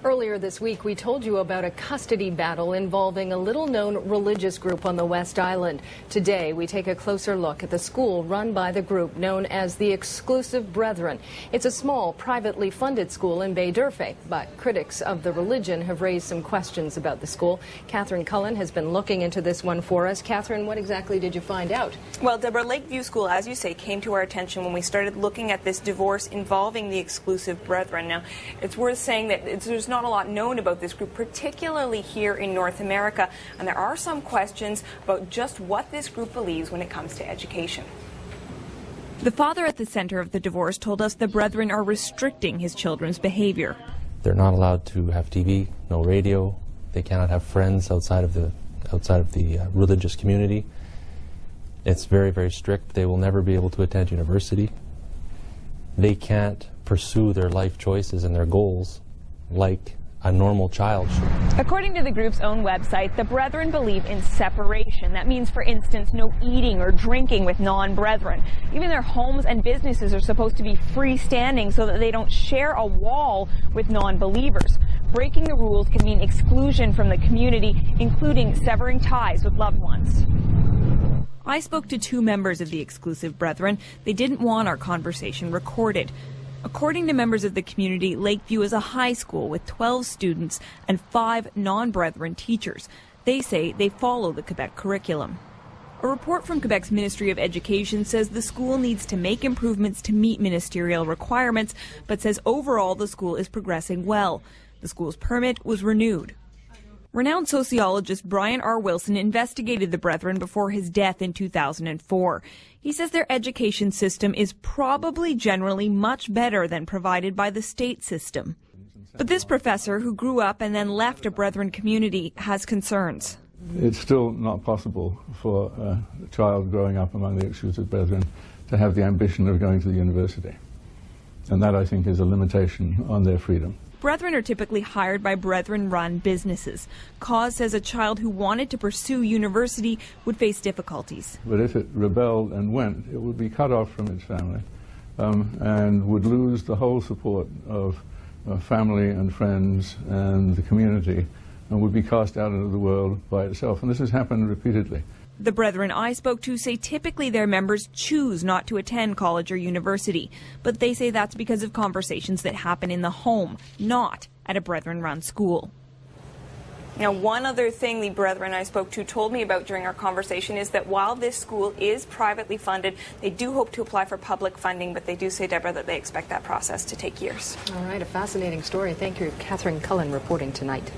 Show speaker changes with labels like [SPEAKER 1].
[SPEAKER 1] Earlier this week, we told you about a custody battle involving a little-known religious group on the West Island. Today, we take a closer look at the school run by the group known as the Exclusive Brethren. It's a small, privately funded school in Bay d'Urfé, but critics of the religion have raised some questions about the school. Catherine Cullen has been looking into this one for us. Catherine, what exactly did you find out?
[SPEAKER 2] Well, Deborah, Lakeview School, as you say, came to our attention when we started looking at this divorce involving the Exclusive Brethren. Now, it's worth saying that there's not a lot known about this group, particularly here in North America, and there are some questions about just what this group believes when it comes to education.
[SPEAKER 3] The father at the center of the divorce told us the Brethren are restricting his children's behavior.
[SPEAKER 4] They're not allowed to have TV, no radio. They cannot have friends outside of the religious community. It's very, very strict. They will never be able to attend university. They can't pursue their life choices and their goals like a normal child should.
[SPEAKER 3] According to the group's own website, the Brethren believe in separation. That means, for instance, no eating or drinking with non-Brethren. Even their homes and businesses are supposed to be freestanding so that they don't share a wall with non-believers. Breaking the rules can mean exclusion from the community, including severing ties with loved ones. I spoke to two members of the Exclusive Brethren. They didn't want our conversation recorded. According to members of the community, Lakeview is a high school with 12 students and 5 non-Brethren teachers. They say they follow the Quebec curriculum. A report from Quebec's Ministry of Education says the school needs to make improvements to meet ministerial requirements, but says overall the school is progressing well. The school's permit was renewed. Renowned sociologist Brian R. Wilson investigated the Brethren before his death in 2004. He says their education system is probably generally much better than provided by the state system. But this professor, who grew up and then left a Brethren community, has concerns.
[SPEAKER 5] It's still not possible for a child growing up among the Exclusive Brethren to have the ambition of going to the university. And that, I think, is a limitation on their freedom.
[SPEAKER 3] Brethren are typically hired by Brethren-run businesses. Cause says a child who wanted to pursue university would face difficulties.
[SPEAKER 5] But if it rebelled and went, it would be cut off from its family and would lose the whole support of family and friends and the community and would be cast out into the world by itself. And this has happened repeatedly.
[SPEAKER 3] The Brethren I spoke to say typically their members choose not to attend college or university, but they say that's because of conversations that happen in the home, not at a Brethren-run school.
[SPEAKER 2] Now, one other thing the Brethren I spoke to told me about during our conversation is that while this school is privately funded, they do hope to apply for public funding, but they do say, Deborah, that they expect that process to take years.
[SPEAKER 1] All right, a fascinating story. Thank you, Catherine Cullen, reporting tonight.